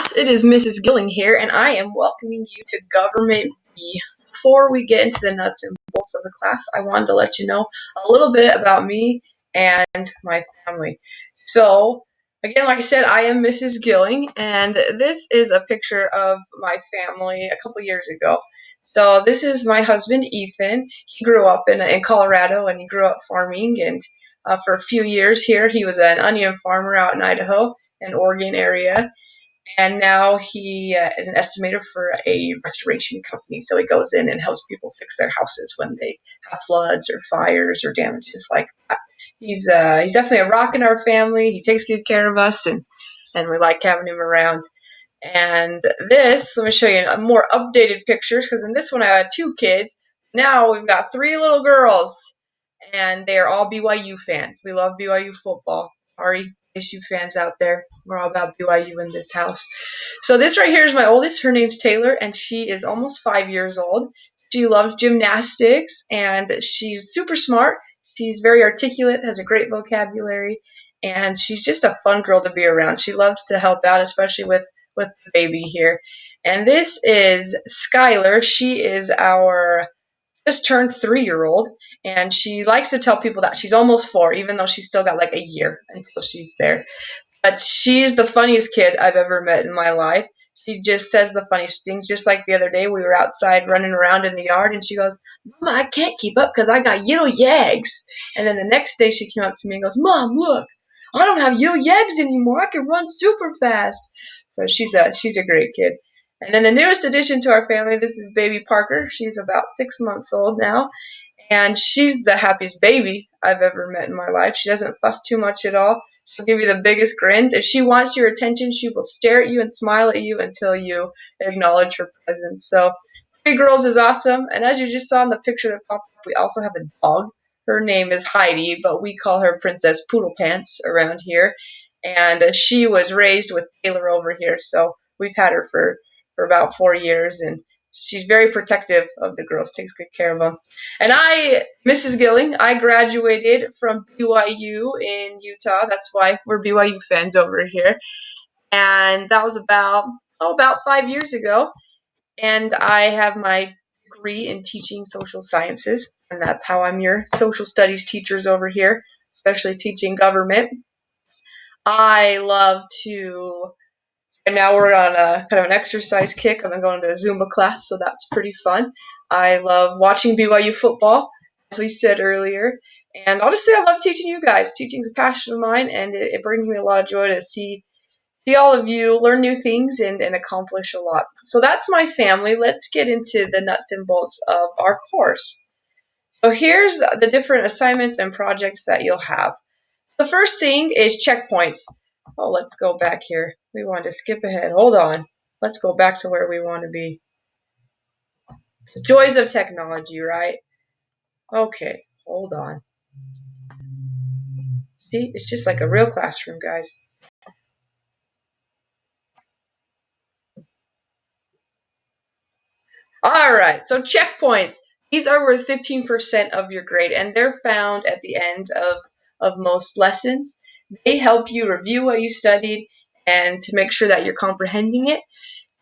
class. It is Mrs. Gylling here, and I am welcoming you to Government B. Before we get into the nuts and bolts of the class, I wanted to let you know a little bit about me and my family. So, again, like I said, I am Mrs. Gylling, and this is a picture of my family a couple years ago. So this is my husband, Ethan. He grew up in Colorado, and he grew up farming, and for a few years here, he was an onion farmer out in Idaho and Oregon area, and now he is an estimator for a restoration company. So he goes in and helps people fix their houses when they have floods or fires or damages like that. He's definitely a rock in our family. He takes good care of us, and we like having him around. And this, let me show you more updated pictures, because in this one I had two kids. Now we've got three little girls, and they are all BYU fans. We love BYU football. Sorry, ASU fans out there. We're all about BYU in this house. So this right here is my oldest. Her name's Taylor, and she is almost 5 years old. She loves gymnastics, and she's super smart. She's very articulate, has a great vocabulary, and she's just a fun girl to be around. She loves to help out, especially with the baby here. And this is Skylar. She is our just turned 3-year-old, and she likes to tell people that she's almost 4, even though she's still got like a year until she's there. But she's the funniest kid I've ever met in my life. She just says the funniest things. Just like the other day, we were outside running around in the yard, and she goes, "Mama, I can't keep up because I got yellow yags." And then the next day, she came up to me and goes, "Mom, look, I don't have yellow yags anymore. I can run super fast." So she's a great kid. And then the newest addition to our family, this is baby Parker. She's about 6 months old now, and she's the happiest baby I've ever met in my life. She doesn't fuss too much at all. She'll give you the biggest grins. If she wants your attention, she will stare at you and smile at you until you acknowledge her presence. So, three girls is awesome. And as you just saw in the picture that popped up, we also have a dog. Her name is Heidi, but we call her Princess Poodle Pants around here. And she was raised with Taylor over here. So, we've had her for about 4 years, and she's very protective of the girls, takes good care of them. And Mrs. Gylling, I graduated from BYU in Utah. That's why we're BYU fans over here. And that was about 5 years ago. And I have my degree in teaching social sciences, and that's how I'm your social studies teachers over here, especially teaching government. I love to And now we're on a kind of an exercise kick. I've been going to a Zumba class, so that's pretty fun. I love watching BYU football, as we said earlier. And honestly, I love teaching you guys. Teaching is a passion of mine, and it brings me a lot of joy to see all of you learn new things and accomplish a lot. So that's my family. Let's get into the nuts and bolts of our course. So here's the different assignments and projects that you'll have. The first thing is checkpoints. Oh, let's go back here. We want to skip ahead. Hold on. Let's go back to where we want to be. The joys of technology, right? Okay, hold on. See, it's just like a real classroom, guys. All right, so checkpoints. These are worth 15% of your grade, and they're found at the end of most lessons. They help you review what you studied and to make sure that you're comprehending it.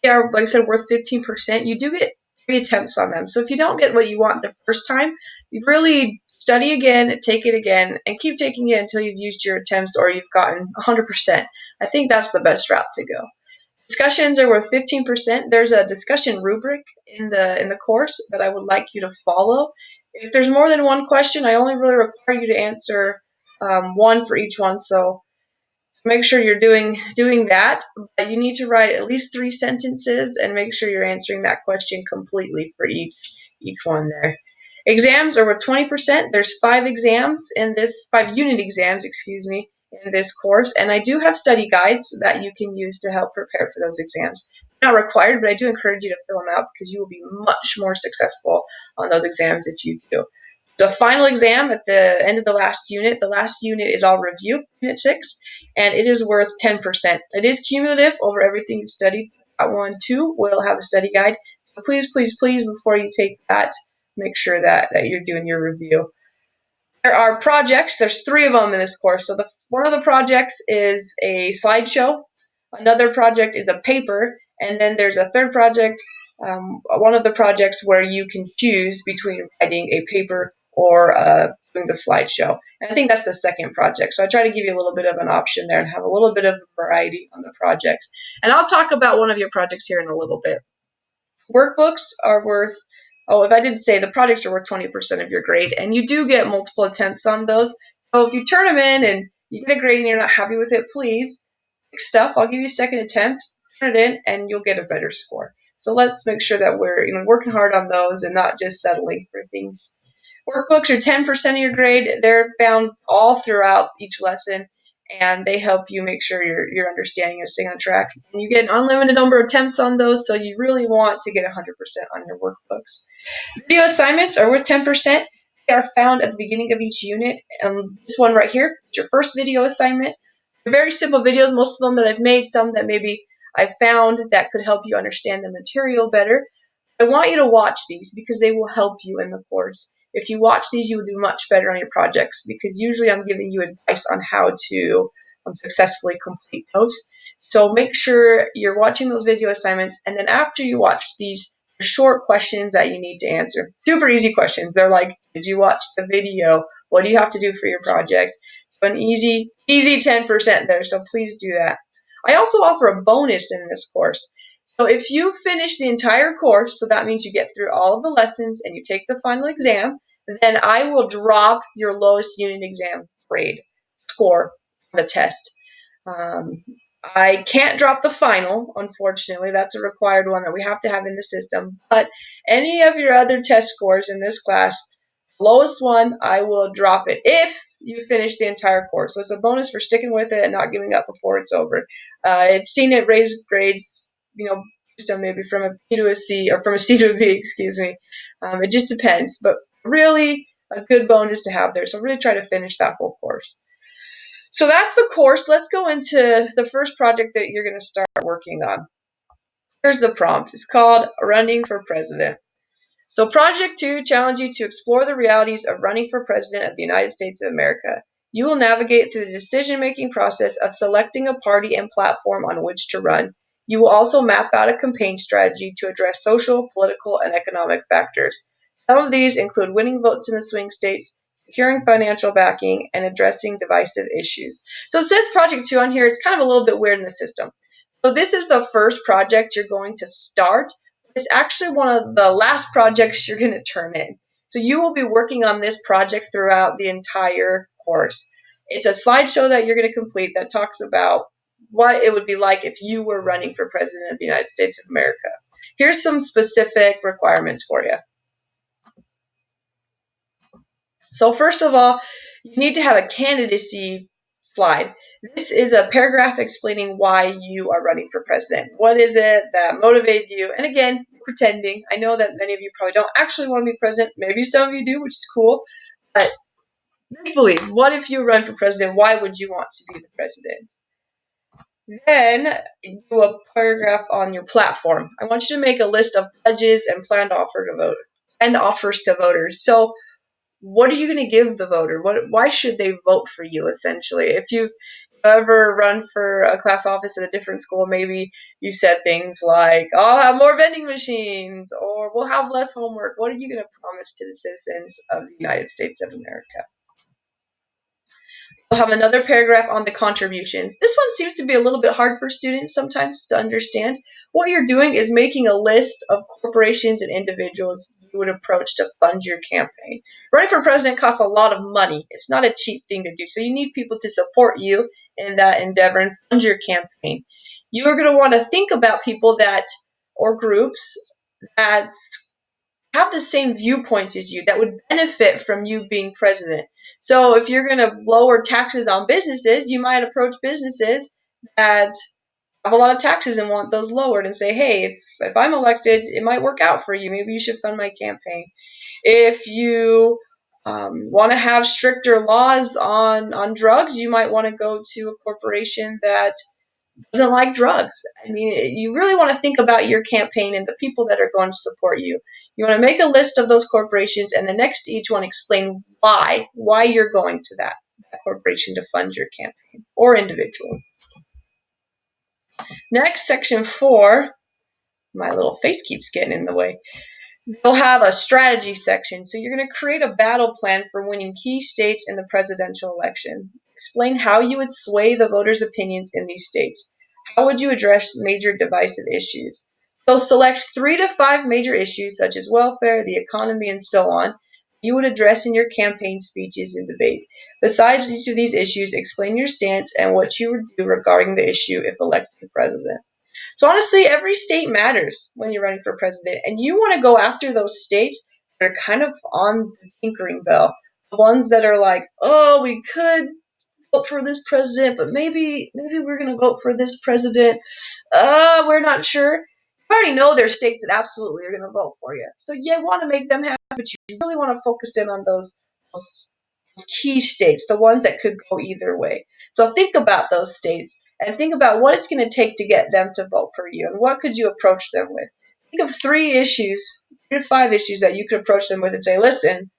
They are, like I said, worth 15%. You do get 3 attempts on them. So if you don't get what you want the first time, you really study again, take it again, and keep taking it until you've used your attempts or you've gotten 100%. I think that's the best route to go. Discussions are worth 15%. There's a discussion rubric in the course that I would like you to follow. If there's more than one question, I only really require you to answer one for each one. So make sure you're doing that. But you need to write at least 3 sentences and make sure you're answering that question completely for each one there. Exams are worth 20%. There's 5 unit exams, in this course, and I do have study guides that you can use to help prepare for those exams. They're not required, but I do encourage you to fill them out because you will be much more successful on those exams if you do. The final exam at the end of the last unit. The last unit is all review, Unit 6, and it is worth 10%. It is cumulative over everything you've studied. That one, too, will have a study guide. So please, please, please, before you take that, make sure that you're doing your review. There are projects. There's 3 of them in this course. So one of the projects is a slideshow Another project is a paper, and then there's a third project, one of the projects where you can choose between writing a paper or doing the slideshow. And I think that's the second project. So I try to give you a little bit of an option there and have a little bit of variety on the projects. And I'll talk about one of your projects here in a little bit. Workbooks are worth, oh, if I didn't say, the projects are worth 20% of your grade, and you do get multiple attempts on those. So if you turn them in and you get a grade and you're not happy with it, please fix stuff. I'll give you a second attempt, turn it in, and you'll get a better score. So let's make sure that we're working hard on those and not just settling for things. Workbooks are 10% of your grade. They're found all throughout each lesson, and they help you make sure your understanding is staying on track. And you get an unlimited number of attempts on those, so you really want to get 100% on your workbooks. Video assignments are worth 10%. They are found at the beginning of each unit. This one right here is your first video assignment. They're very simple videos, most of them that I've made, some that maybe I've found that could help you understand the material better. I want you to watch these because they will help you in the course. If you watch these, you will do much better on your projects because usually I'm giving you advice on how to successfully complete those. So make sure you're watching those video assignments, and then after you watch these short questions that you need to answer. Super easy questions. They're like, did you watch the video? What do you have to do for your project? So an easy 10% there, so please do that. I also offer a bonus in this course. So if you finish the entire course, so that means you get through all of the lessons and you take the final exam, then I will drop your lowest unit exam grade score on the test. I can't drop the final, unfortunately. That's a required one that we have to have in the system. But any of your other test scores in this class, lowest one, I will drop it if you finish the entire course. So it's a bonus for sticking with it and not giving up before it's over. It's seen it raise grades, maybe from a B to a C, or from a C to a B, excuse me. It just depends, but really a good bonus to have there. So really try to finish that whole course. So that's the course. Let's go into the first project that you're going to start working on. Here's the prompt. It's called Running for President. So Project 2 challenges you to explore the realities of running for President of the United States of America. You will navigate through the decision-making process of selecting a party and platform on which to run. You will also map out a campaign strategy to address social, political, and economic factors. Some of these include winning votes in the swing states, securing financial backing, and addressing divisive issues. So it says Project 2 on here. It's kind of a little bit weird in the system. So this is the first project you're going to start. It's actually one of the last projects you're going to turn in. So you will be working on this project throughout the entire course. It's a slideshow that you're going to complete that talks about what it would be like if you were running for President of the United States of America. Here's some specific requirements for you. So first of all, you need to have a candidacy slide. This is a paragraph explaining why you are running for president. What is it that motivated you? And again, pretending. I know that many of you probably don't actually want to be president. Maybe some of you do, which is cool. But make believe. What if you run for president? Why would you want to be the president? Then do a paragraph on your platform. I want you to make a list of pledges and planned offers to voters. So what are you going to give the voter? Why should they vote for you, essentially? If you've ever run for a class office at a different school, maybe you've said things like, I'll have more vending machines, or we'll have less homework. What are you going to promise to the citizens of the United States of America? We'll have another paragraph on the contributions. This one seems to be a little bit hard for students sometimes to understand. What you're doing is making a list of corporations and individuals you would approach to fund your campaign. Running for president costs a lot of money. It's not a cheap thing to do. So you need people to support you in that endeavor and fund your campaign. You are going to want to think about people or groups that have the same viewpoint as you that would benefit from you being president. So if you're going to lower taxes on businesses, you might approach businesses that have a lot of taxes and want those lowered and say, hey, if I'm elected, it might work out for you. Maybe you should fund my campaign. If you want to have stricter laws on drugs, you might want to go to a corporation that doesn't like drugs. I mean, you really want to think about your campaign and the people that are going to support you. You want to make a list of those corporations, and then next to each one, explain why you're going to that corporation to fund your campaign or individual. Next, section 4. My little face keeps getting in the way. You'll have a strategy section. So you're going to create a battle plan for winning key states in the presidential election. Explain how you would sway the voters' opinions in these states. How would you address major divisive issues? So select 3 to 5 major issues such as welfare, the economy, and so on you would address in your campaign speeches and debate. Besides each of these issues, explain your stance and what you would do regarding the issue if elected president. So honestly, every state matters when you're running for president, and you want to go after those states that are kind of on the tinkering bell, the ones that are like, oh, we could vote for this president, but maybe we're gonna vote for this president. We're not sure. You already know there's states that absolutely are gonna vote for you, so you want to make them happy, but you really want to focus in on those key states, the ones that could go either way. So think about those states and think about what it's going to take to get them to vote for you and what could you approach them with. Think of 3 to 5 issues that you could approach them with and say, listen,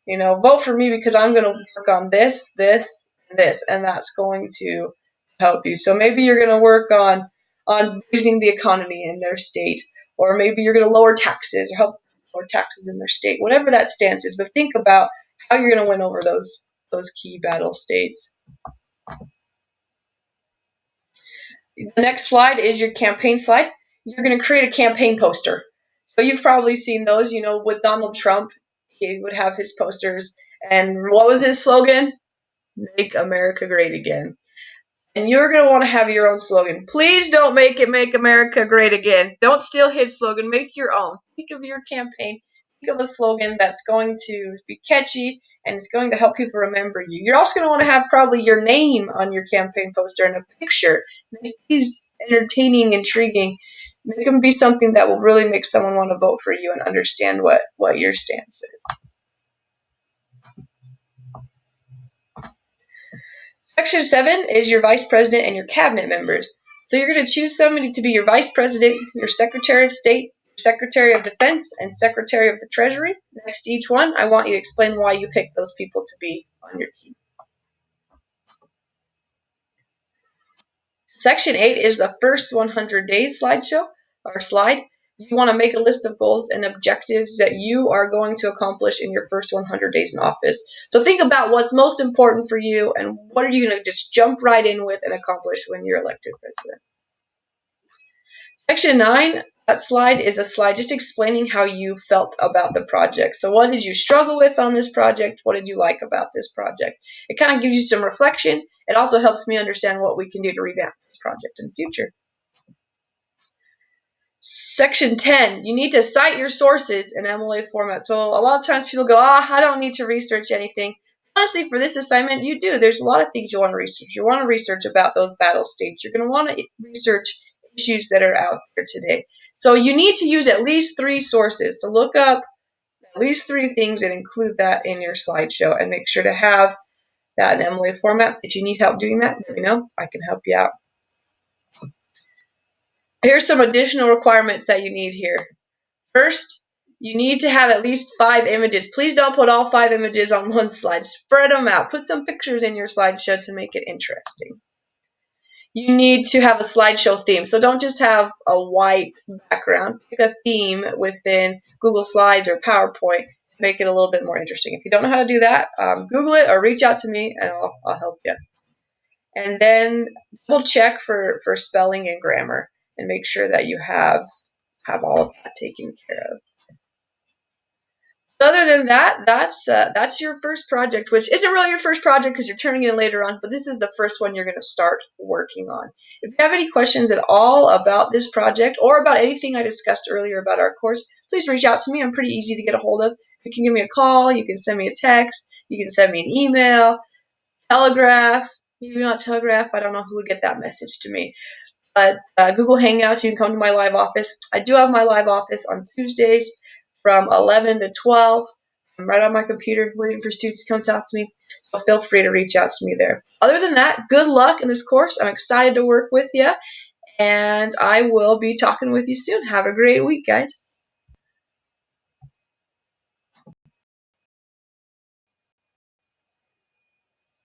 vote for me because I'm going to work on this, this, and this, and that's going to help you. So maybe you're going to work on raising the economy in their state, or maybe you're going to lower taxes or help lower taxes in their state, whatever that stance is. But think about how you're going to win over those key battle states. The next slide is your campaign slide. You're going to create a campaign poster. So you've probably seen those, with Donald Trump. He would have his posters. And what was his slogan? Make America Great Again. And you're going to want to have your own slogan. Please don't make America great again. Don't steal his slogan. Make your own. Think of your campaign. Think of a slogan that's going to be catchy and it's going to help people remember you. You're also going to want to have probably your name on your campaign poster and a picture. Make these entertaining, intriguing. Make them be something that will really make someone want to vote for you and understand what your stance is. Section 7 is your vice president and your cabinet members. So you're going to choose somebody to be your vice president, your secretary of state, secretary of defense, and secretary of the treasury. Next to each one, I want you to explain why you picked those people to be on your team. Section 8 is the first 100 days slideshow or slide. You want to make a list of goals and objectives that you are going to accomplish in your first 100 days in office. So think about what's most important for you and what are you going to just jump right in with and accomplish when you're elected president. Section 9, that slide is a slide just explaining how you felt about the project. So what did you struggle with on this project? What did you like about this project? It kind of gives you some reflection. It also helps me understand what we can do to revamp this project in the future. Section 10, you need to cite your sources in MLA format. So a lot of times people go, I don't need to research anything. Honestly, for this assignment, you do. There's a lot of things you want to research. You want to research about those battle states. You're going to want to research issues that are out there today. So you need to use at least 3 sources. So look up at least 3 things and include that in your slideshow and make sure to have that in MLA format. If you need help doing that, let me know. I can help you out. Here's some additional requirements that you need here. First, you need to have at least 5 images. Please don't put all 5 images on one slide. Spread them out. Put some pictures in your slideshow to make it interesting. You need to have a slideshow theme. So don't just have a white background. Pick a theme within Google Slides or PowerPoint. Make it a little bit more interesting. If you don't know how to do that, Google it or reach out to me and I'll help you. And then double check for spelling and grammar and make sure that you have all of that taken care of. Other than that, that's your first project, which isn't really your first project because you're turning it in later on, but this is the first one you're going to start working on. If you have any questions at all about this project or about anything I discussed earlier about our course, please reach out to me. I'm pretty easy to get a hold of. You can give me a call, you can send me a text, you can send me an email, Telegraph, maybe not Telegraph, I don't know who would get that message to me. But Google Hangouts, you can come to my live office. I do have my live office on Tuesdays from 11 to 12. I'm right on my computer waiting for students to come talk to me. So feel free to reach out to me there. Other than that, good luck in this course. I'm excited to work with you, and I will be talking with you soon. Have a great week, guys.